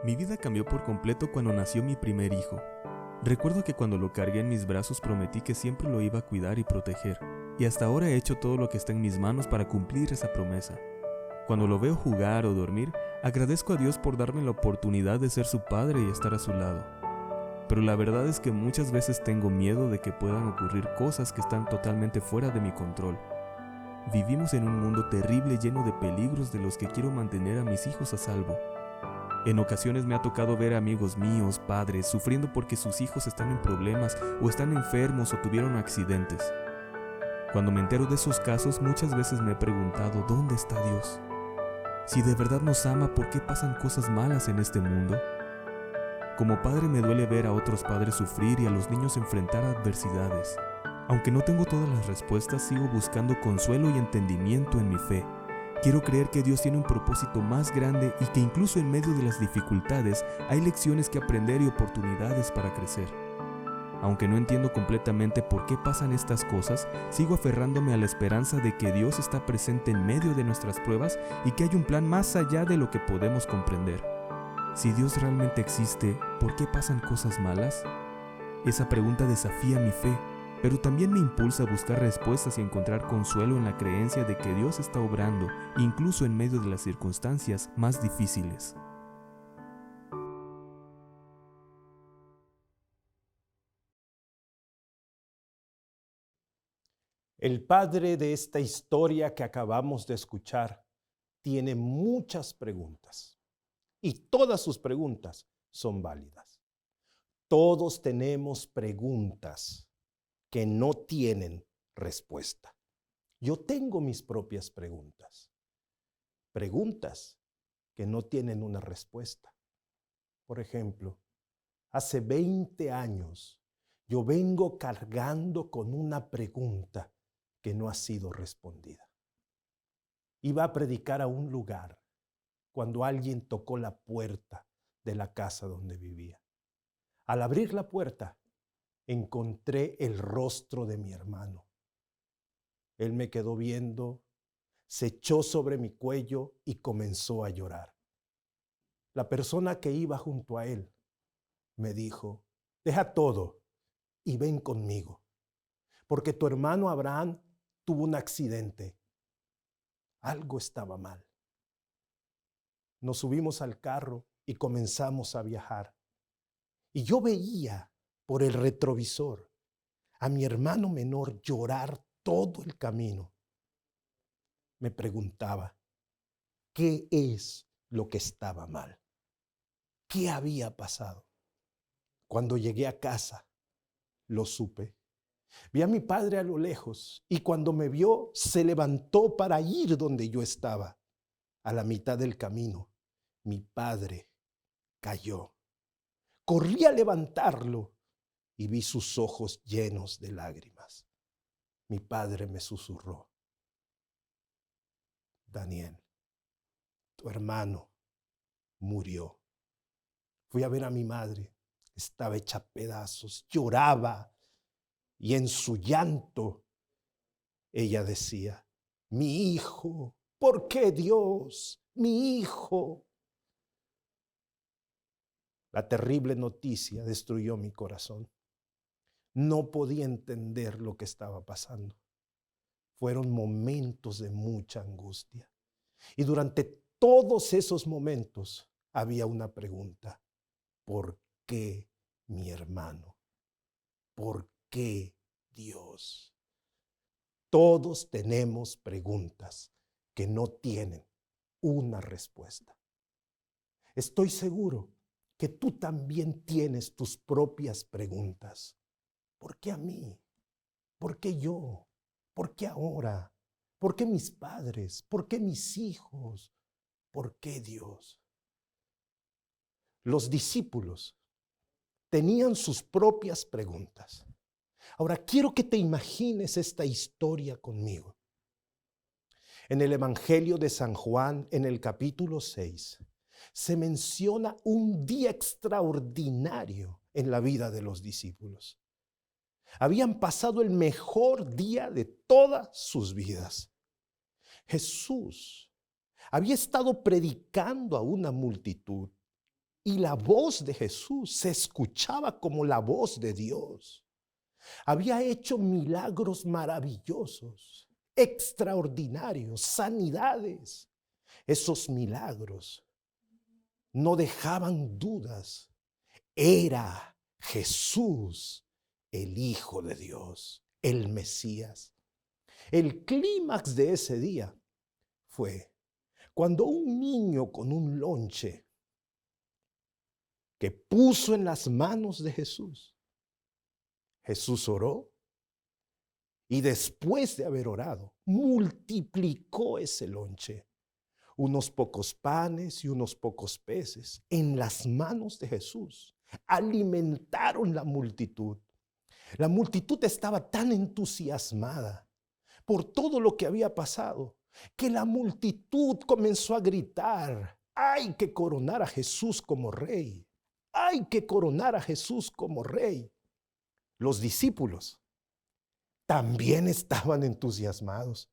Mi vida cambió por completo cuando nació mi primer hijo. Recuerdo que cuando lo cargué en mis brazos prometí que siempre lo iba a cuidar y proteger, y hasta ahora he hecho todo lo que está en mis manos para cumplir esa promesa. Cuando lo veo jugar o dormir, agradezco a Dios por darme la oportunidad de ser su padre y estar a su lado. Pero la verdad es que muchas veces tengo miedo de que puedan ocurrir cosas que están totalmente fuera de mi control. Vivimos en un mundo terrible lleno de peligros de los que quiero mantener a mis hijos a salvo. En ocasiones me ha tocado ver a amigos míos, padres, sufriendo porque sus hijos están en problemas o están enfermos o tuvieron accidentes. Cuando me entero de esos casos, muchas veces me he preguntado, ¿dónde está Dios? Si de verdad nos ama, ¿por qué pasan cosas malas en este mundo? Como padre me duele ver a otros padres sufrir y a los niños enfrentar adversidades. Aunque no tengo todas las respuestas, sigo buscando consuelo y entendimiento en mi fe. Quiero creer que Dios tiene un propósito más grande y que incluso en medio de las dificultades hay lecciones que aprender y oportunidades para crecer. Aunque no entiendo completamente por qué pasan estas cosas, sigo aferrándome a la esperanza de que Dios está presente en medio de nuestras pruebas y que hay un plan más allá de lo que podemos comprender. Si Dios realmente existe, ¿por qué pasan cosas malas? Esa pregunta desafía mi fe, pero también me impulsa a buscar respuestas y encontrar consuelo en la creencia de que Dios está obrando, incluso en medio de las circunstancias más difíciles. El padre de esta historia que acabamos de escuchar tiene muchas preguntas y todas sus preguntas son válidas. Todos tenemos preguntas que no tienen respuesta. Yo tengo mis propias preguntas, preguntas que no tienen una respuesta. Por ejemplo, hace 20 años yo vengo cargando con una pregunta que no ha sido respondida. Iba a predicar a un lugar cuando alguien tocó la puerta de la casa donde vivía. Al abrir la puerta, encontré el rostro de mi hermano. Él me quedó viendo, se echó sobre mi cuello y comenzó a llorar. La persona que iba junto a él me dijo, deja todo y ven conmigo, porque tu hermano Abraham tuvo un accidente. Algo estaba mal. Nos subimos al carro y comenzamos a viajar. Y yo veía por el retrovisor a mi hermano menor llorar todo el camino. Me preguntaba, ¿qué es lo que estaba mal? ¿Qué había pasado? Cuando llegué a casa, lo supe. Vi a mi padre a lo lejos y cuando me vio, se levantó para ir donde yo estaba. A la mitad del camino, mi padre cayó. Corrí a levantarlo y vi sus ojos llenos de lágrimas. Mi padre me susurró, Daniel, tu hermano murió. Fui a ver a mi madre, estaba hecha pedazos, lloraba y en su llanto ella decía, mi hijo, ¿por qué Dios? Mi hijo. La terrible noticia destruyó mi corazón. No podía entender lo que estaba pasando. Fueron momentos de mucha angustia. Y durante todos esos momentos había una pregunta. ¿Por qué mi hermano? ¿Por qué Dios? Todos tenemos preguntas que no tienen una respuesta. Estoy seguro que tú también tienes tus propias preguntas. ¿Por qué a mí? ¿Por qué yo? ¿Por qué ahora? ¿Por qué mis padres? ¿Por qué mis hijos? ¿Por qué Dios? Los discípulos tenían sus propias preguntas. Ahora quiero que te imagines esta historia conmigo. En el Evangelio de San Juan, en el capítulo 6, se menciona un día extraordinario en la vida de los discípulos. Habían pasado el mejor día de todas sus vidas. Jesús había estado predicando a una multitud Y la voz de Jesús se escuchaba como la voz de Dios. Había hecho milagros maravillosos, extraordinarios, sanidades. Esos milagros no dejaban dudas. Era Jesús, el Hijo de Dios, el Mesías. El clímax de ese día fue cuando un niño con un lonche que puso en las manos de Jesús, Jesús oró y después de haber orado, multiplicó ese lonche, unos pocos panes y unos pocos peces, en las manos de Jesús. Alimentaron la multitud. La multitud estaba tan entusiasmada por todo lo que había pasado, que la multitud comenzó a gritar: hay que coronar a Jesús como rey, hay que coronar a Jesús como rey. Los discípulos también estaban entusiasmados.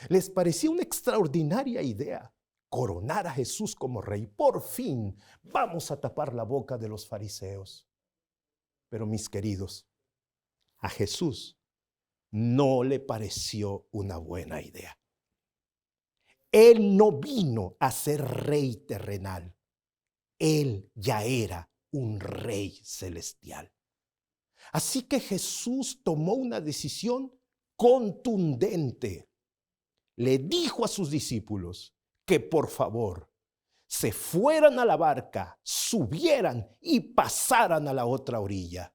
Les parecía una extraordinaria idea coronar a Jesús como rey. Por fin vamos a tapar la boca de los fariseos. Pero mis queridos, a Jesús no le pareció una buena idea. Él no vino a ser rey terrenal. Él ya era un rey celestial. Así que Jesús tomó una decisión contundente. Le dijo a sus discípulos que por favor se fueran a la barca, subieran y pasaran a la otra orilla.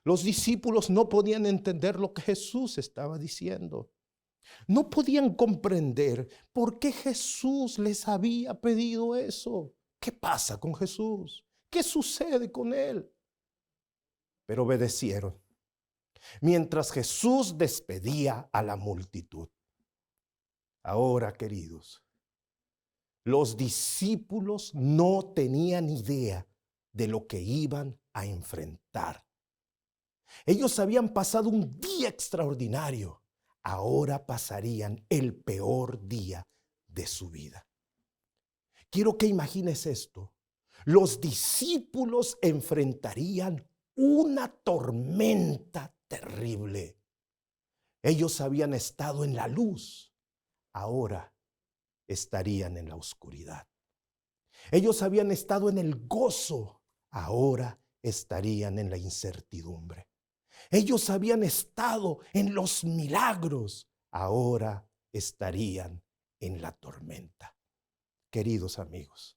Los discípulos no podían entender lo que Jesús estaba diciendo. No podían comprender por qué Jesús les había pedido eso. ¿Qué pasa con Jesús? ¿Qué sucede con él? Pero obedecieron mientras Jesús despedía a la multitud. Ahora, queridos, los discípulos no tenían idea de lo que iban a enfrentar. Ellos habían pasado un día extraordinario. Ahora pasarían el peor día de su vida. Quiero que imagines esto. Los discípulos enfrentarían una tormenta terrible. Ellos habían estado en la luz. Ahora estarían en la oscuridad. Ellos habían estado en el gozo. Ahora estarían en la incertidumbre. Ellos habían estado en los milagros. Ahora estarían en la tormenta. Queridos amigos,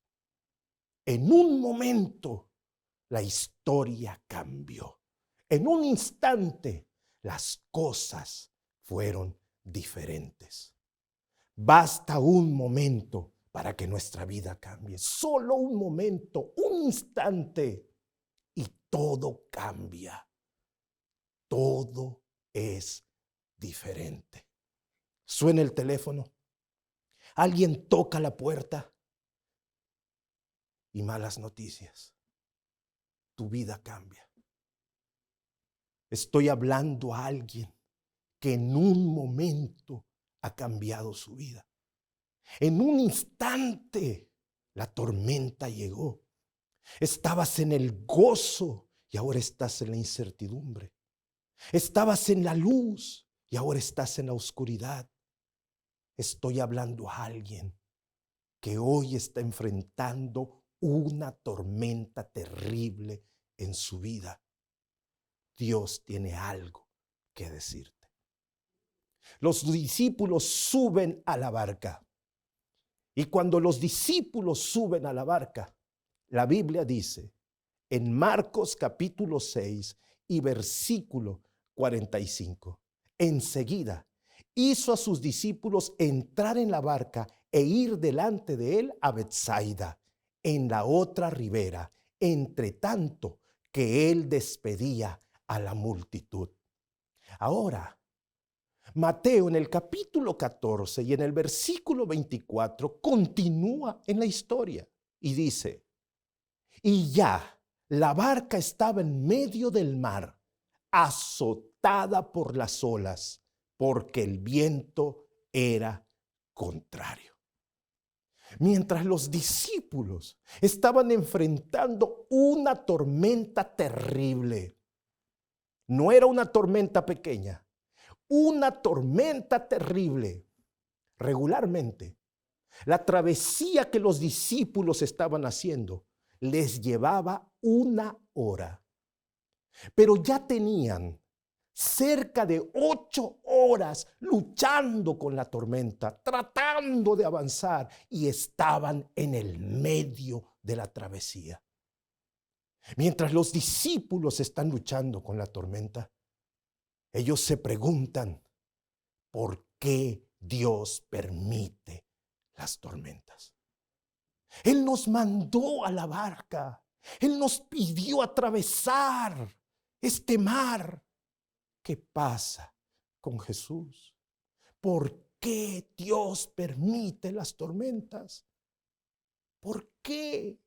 en un momento la historia cambió. En un instante las cosas fueron diferentes. Basta un momento para que nuestra vida cambie. Solo un momento, un instante, y todo cambia. Todo es diferente. Suena el teléfono. Alguien toca la puerta. Y malas noticias. Tu vida cambia. Estoy hablando a alguien que en un momento ha cambiado su vida. En un instante la tormenta llegó. Estabas en el gozo y ahora estás en la incertidumbre. Estabas en la luz y ahora estás en la oscuridad. Estoy hablando a alguien que hoy está enfrentando una tormenta terrible en su vida. Dios tiene algo que decirte. Los discípulos suben a la barca. Y cuando los discípulos suben a la barca, la Biblia dice en Marcos capítulo 6 y versículo 45, enseguida hizo a sus discípulos entrar en la barca e ir delante de él a Betsaida, en la otra ribera, entre tanto que él despedía a la multitud. Ahora, Mateo en el capítulo 14 y en el versículo 24 continúa en la historia y dice: y ya la barca estaba en medio del mar, azotada por las olas, porque el viento era contrario. Mientras los discípulos estaban enfrentando una tormenta terrible. No era una tormenta pequeña, una tormenta terrible. Regularmente, la travesía que los discípulos estaban haciendo les llevaba 1 hora. Pero ya tenían cerca de 8 horas luchando con la tormenta, tratando de avanzar, y estaban en el medio de la travesía. Mientras los discípulos están luchando con la tormenta, ellos se preguntan, ¿por qué Dios permite las tormentas? Él nos mandó a la barca. Él nos pidió atravesar este mar. ¿Qué pasa con Jesús? ¿Por qué Dios permite las tormentas? ¿Por qué?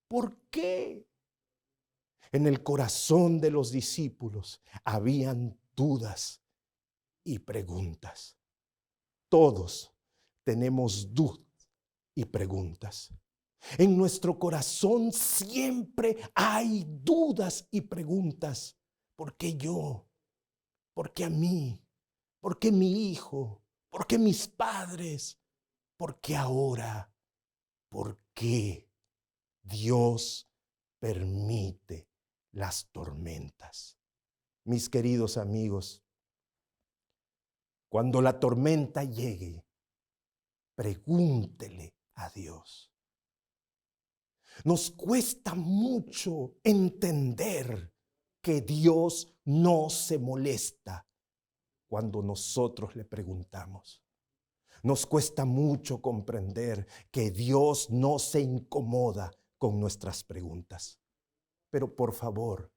¿Por qué? En el corazón de los discípulos habían dudas y preguntas. Todos tenemos dudas y preguntas. En nuestro corazón siempre hay dudas y preguntas. ¿Por qué yo? ¿Por qué a mí? ¿Por qué mi hijo? ¿Por qué mis padres? ¿Por qué ahora? ¿Por qué Dios permite las tormentas? Mis queridos amigos, cuando la tormenta llegue, pregúntele a Dios. Nos cuesta mucho entender que Dios no se molesta cuando nosotros le preguntamos. Nos cuesta mucho comprender que Dios no se incomoda con nuestras preguntas. Pero por favor,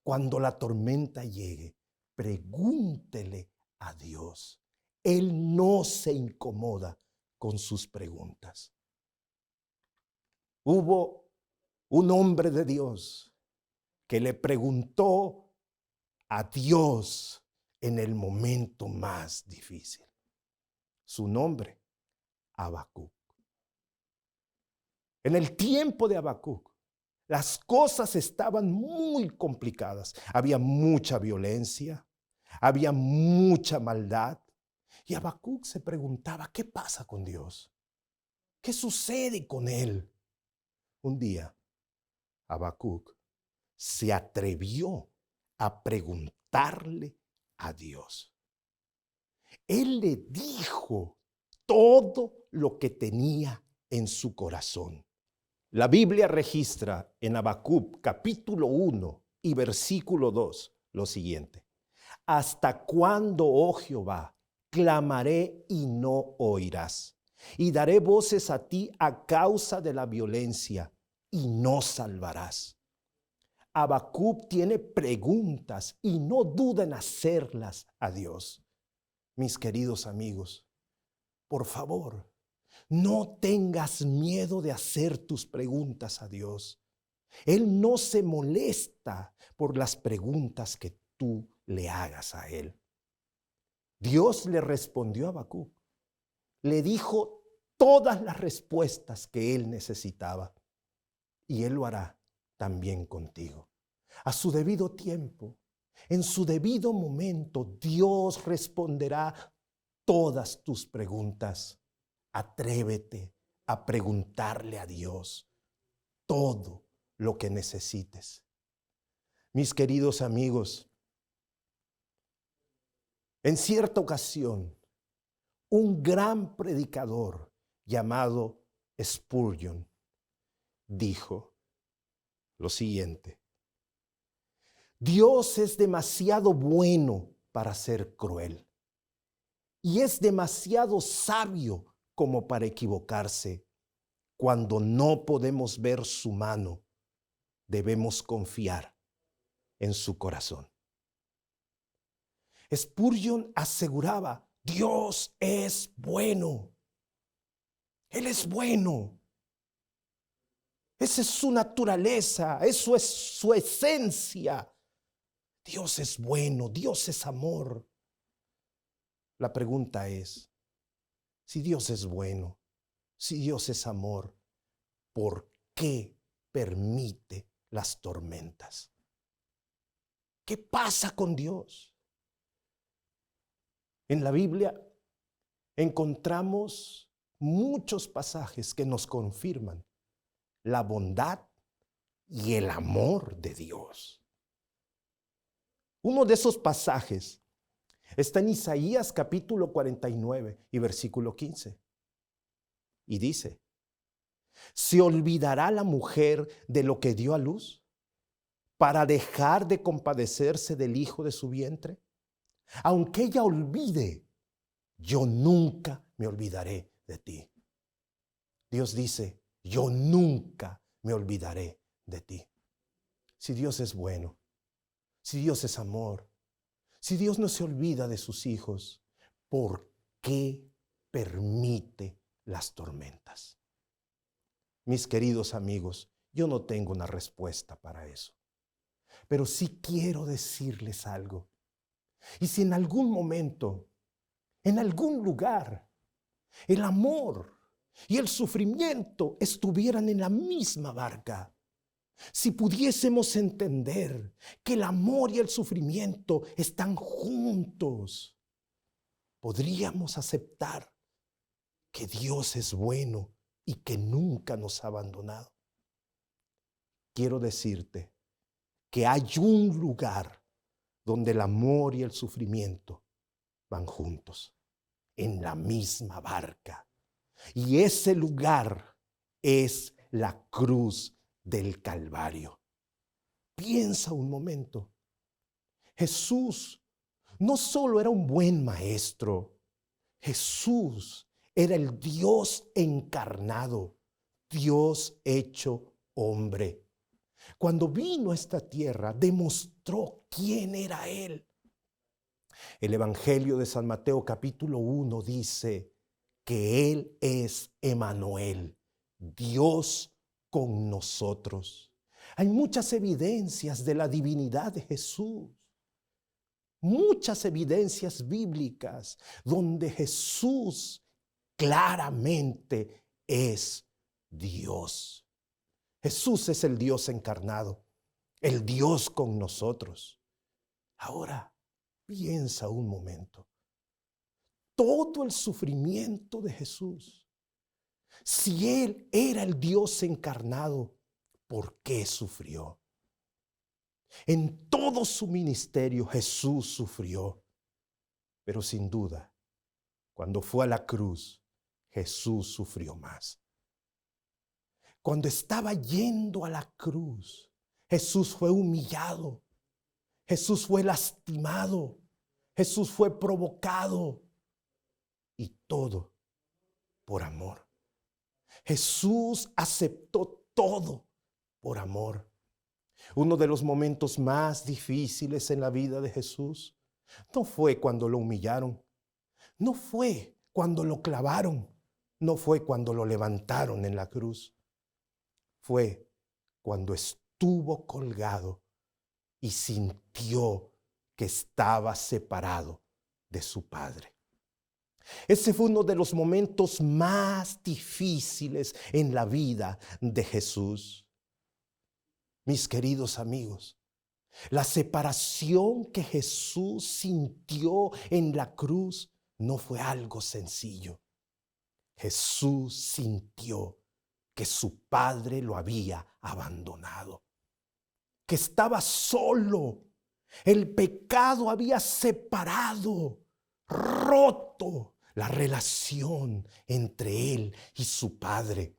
cuando la tormenta llegue, pregúntele a Dios. Él no se incomoda con sus preguntas. Hubo un hombre de Dios que le preguntó a Dios en el momento más difícil. Su nombre, Habacuc. En el tiempo de Habacuc, las cosas estaban muy complicadas. Había mucha violencia, había mucha maldad. Y Habacuc se preguntaba, ¿qué pasa con Dios? ¿Qué sucede con él? Un día, Habacuc se atrevió a preguntarle a Dios. Él le dijo todo lo que tenía en su corazón. La Biblia registra en Habacuc capítulo 1 y versículo 2 lo siguiente. ¿Hasta cuándo, oh Jehová, clamaré y no oirás? Y daré voces a ti a causa de la violencia y no salvarás. Habacuc tiene preguntas y no duda en hacerlas a Dios. Mis queridos amigos, por favor, no tengas miedo de hacer tus preguntas a Dios. Él no se molesta por las preguntas que tú le hagas a Él. Dios le respondió a Habacuc. Le dijo todas las respuestas que él necesitaba. Y Él lo hará también contigo. A su debido tiempo, en su debido momento, Dios responderá todas tus preguntas. Atrévete a preguntarle a Dios todo lo que necesites. Mis queridos amigos, en cierta ocasión, un gran predicador llamado Spurgeon dijo lo siguiente: Dios es demasiado bueno para ser cruel y es demasiado sabio como para equivocarse. Cuando no podemos ver su mano, debemos confiar en su corazón. Spurgeon aseguraba, Dios es bueno. Él es bueno. Esa es su naturaleza, eso es su esencia. Dios es bueno, Dios es amor. La pregunta es, si Dios es bueno, Si Dios es amor, ¿por qué permite las tormentas? ¿Qué pasa con Dios? En la Biblia encontramos muchos pasajes que nos confirman la bondad y el amor de Dios. Uno de esos pasajes está en Isaías capítulo 49 y versículo 15. Y dice: ¿se olvidará la mujer de lo que dio a luz para dejar de compadecerse del hijo de su vientre? Aunque ella olvide, yo nunca me olvidaré de ti. Dios dice: yo nunca me olvidaré de ti. Si Dios es bueno, si Dios es amor, si Dios no se olvida de sus hijos, ¿por qué permite las tormentas? Mis queridos amigos, yo no tengo una respuesta para eso, pero sí quiero decirles algo. Y si en algún momento, en algún lugar, el amor y el sufrimiento estuvieran en la misma barca, si pudiésemos entender que el amor y el sufrimiento están juntos, podríamos aceptar que Dios es bueno y que nunca nos ha abandonado. Quiero decirte que hay un lugar donde el amor y el sufrimiento van juntos, en la misma barca. Y ese lugar es la cruz del Calvario. Piensa un momento. Jesús no solo era un buen maestro, Jesús era el Dios encarnado, Dios hecho hombre. Cuando vino a esta tierra, demostró quién era Él. El Evangelio de San Mateo capítulo 1 dice que Él es Emmanuel, Dios con nosotros. Hay muchas evidencias de la divinidad de Jesús. Muchas evidencias bíblicas donde Jesús claramente es Dios. Jesús es el Dios encarnado, el Dios con nosotros. Ahora, piensa un momento. Todo el sufrimiento de Jesús, si Él era el Dios encarnado, ¿por qué sufrió? En todo su ministerio Jesús sufrió, pero sin duda, cuando fue a la cruz, Jesús sufrió más. Cuando estaba yendo a la cruz, Jesús fue humillado, Jesús fue lastimado, Jesús fue provocado, y todo por amor. Jesús aceptó todo por amor. Uno de los momentos más difíciles en la vida de Jesús no fue cuando lo humillaron, no fue cuando lo clavaron, no fue cuando lo levantaron en la cruz. Fue cuando estuvo colgado y sintió que estaba separado de su Padre. Ese fue uno de los momentos más difíciles en la vida de Jesús. Mis queridos amigos, la separación que Jesús sintió en la cruz no fue algo sencillo. Jesús sintió que su Padre lo había abandonado, que estaba solo. El pecado había separado, roto la relación entre él y su Padre.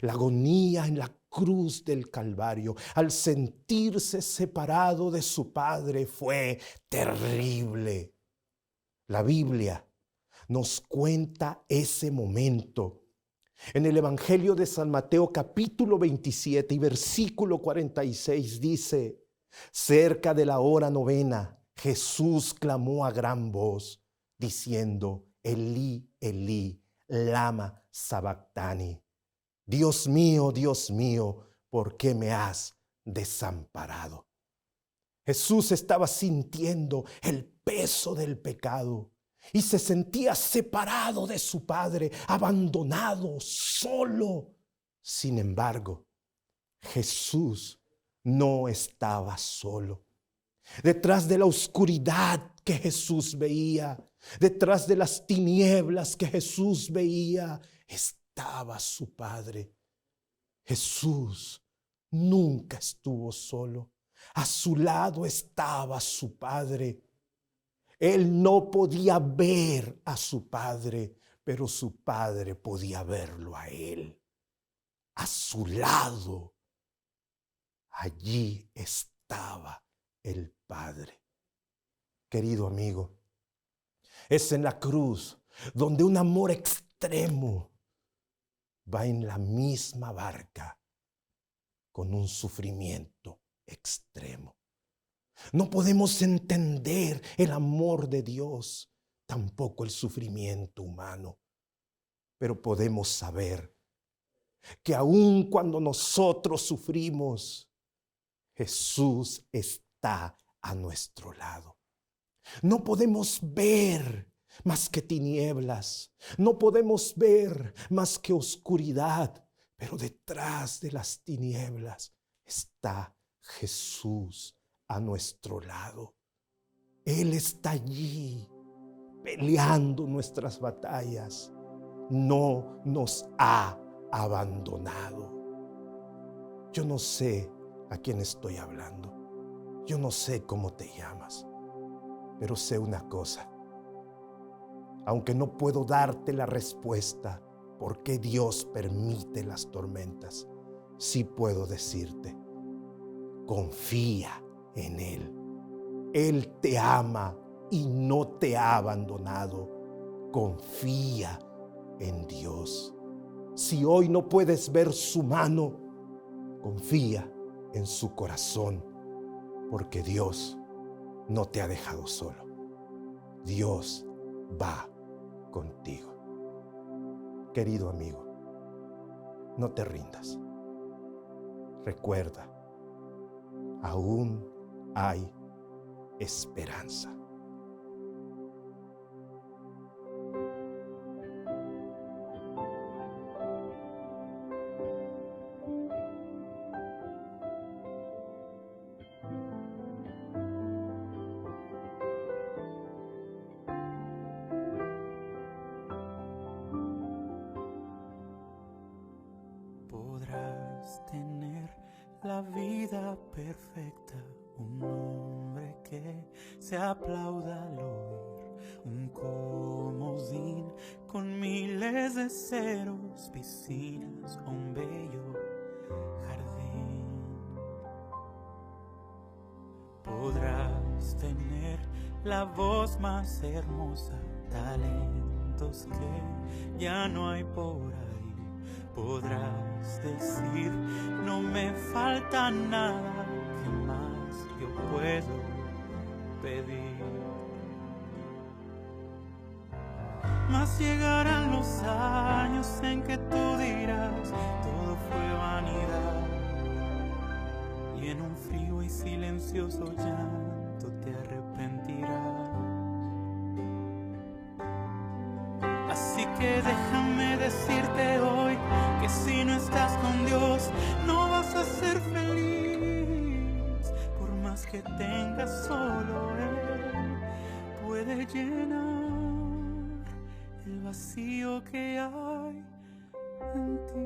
La agonía en la cruz del Calvario, al sentirse separado de su Padre, fue terrible. La Biblia nos cuenta ese momento. En el Evangelio de San Mateo capítulo 27 y versículo 46 dice: cerca de la hora novena, Jesús clamó a gran voz, diciendo: Elí, Elí, lama sabactani. Dios mío, ¿por qué me has desamparado? Jesús estaba sintiendo el peso del pecado y se sentía separado de su padre, abandonado, solo. Sin embargo, Jesús no estaba solo. Detrás de la oscuridad que Jesús veía, detrás de las tinieblas que Jesús veía, estaba su Padre. Jesús nunca estuvo solo. A su lado estaba su Padre. Él no podía ver a su Padre, pero su Padre podía verlo a él. A su lado, allí estaba el Padre. Querido amigo, es en la cruz donde un amor extremo va en la misma barca con un sufrimiento extremo. No podemos entender el amor de Dios, tampoco el sufrimiento humano, pero podemos saber que aun cuando nosotros sufrimos, Jesús está a nuestro lado. No podemos ver más que tinieblas, no podemos ver más que oscuridad, pero detrás de las tinieblas está Jesús a nuestro lado. Él está allí peleando nuestras batallas. No nos ha abandonado. Yo no sé a quién estoy hablando. Yo no sé cómo te llamas, pero sé una cosa. Aunque no puedo darte la respuesta por qué Dios permite las tormentas, sí puedo decirte: confía en Él. Él te ama y no te ha abandonado. Confía en Dios. Si hoy no puedes ver su mano, confía en su corazón, porque Dios no te ha dejado solo. Dios va contigo. Querido amigo, no te rindas. Recuerda, aún hay esperanza. Podrás tener la vida perfecta, un hombre que se aplauda al oír, un comodín con miles de ceros, piscinas o un bello jardín. Podrás tener la voz más hermosa, talentos que ya no hay por ahí. Podrás decir: no me falta nada, ¿qué más yo puedo pedir? Mas llegarán los años en que tú dirás: todo fue vanidad, y en un frío y silencioso llanto te arrepentirás. Así que déjame decirte hoy que si no estás con Dios no vas a ser feliz. Por más que tengas, solo Él puede llenar el vacío que hay en ti.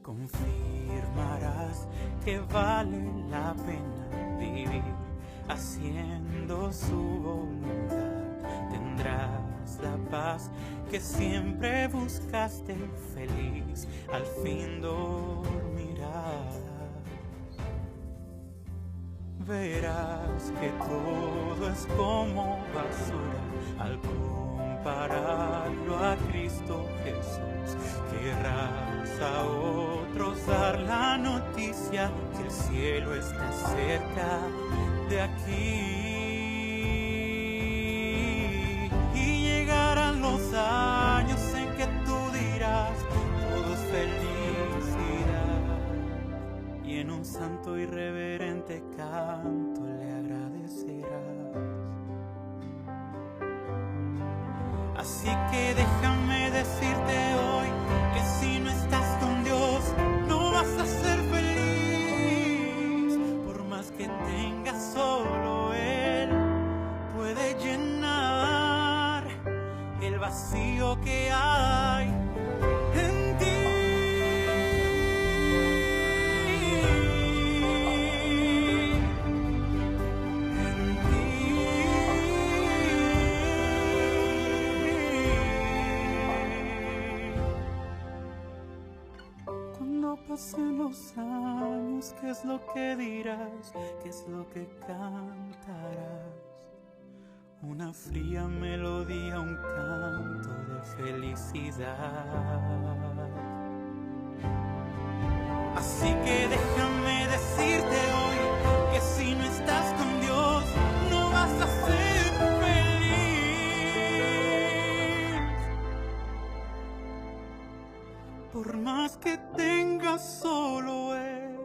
Confirmarás que vale la pena vivir haciendo su voluntad. Tendrás la paz que siempre buscaste, feliz al fin dormirás. Verás que todo es como basura al compararlo a Cristo Jesús. Querrás a otros dar la noticia que el cielo está cerca de aquí. Y llegarán los años en que tú dirás: todo es felicidad, con santo y reverente canto le agradecerás. Así que déjame decirte hoy que si no estás con Dios no vas a ser feliz. Por más que tengas, solo Él puede llenar el vacío que hay en ti. Cuando pasen los años, ¿qué es lo que dirás? ¿Qué es lo que cantarás? Una fría melodía, un canto de felicidad. Así que déjame decirte hoy que si no estás con Dios no vas a ser feliz. Por más que tengas, solo Él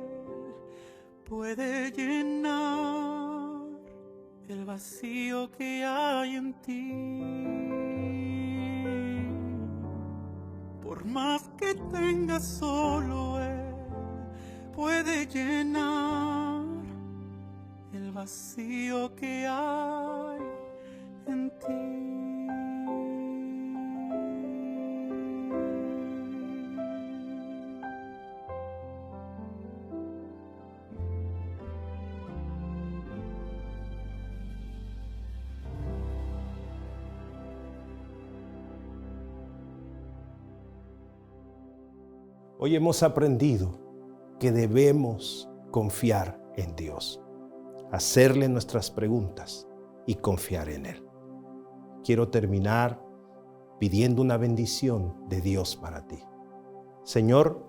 puede llenar el vacío que hay en ti. Por más que tengas, solo Él puede llenar el vacío que hay en ti. Hoy hemos aprendido que debemos confiar en Dios, hacerle nuestras preguntas y confiar en Él. Quiero terminar pidiendo una bendición de Dios para ti. Señor,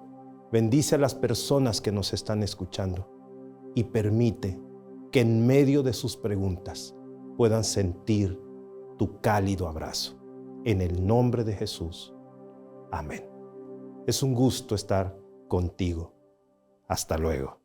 bendice a las personas que nos están escuchando y permite que en medio de sus preguntas puedan sentir tu cálido abrazo. En el nombre de Jesús. Amén. Es un gusto estar contigo. Hasta luego.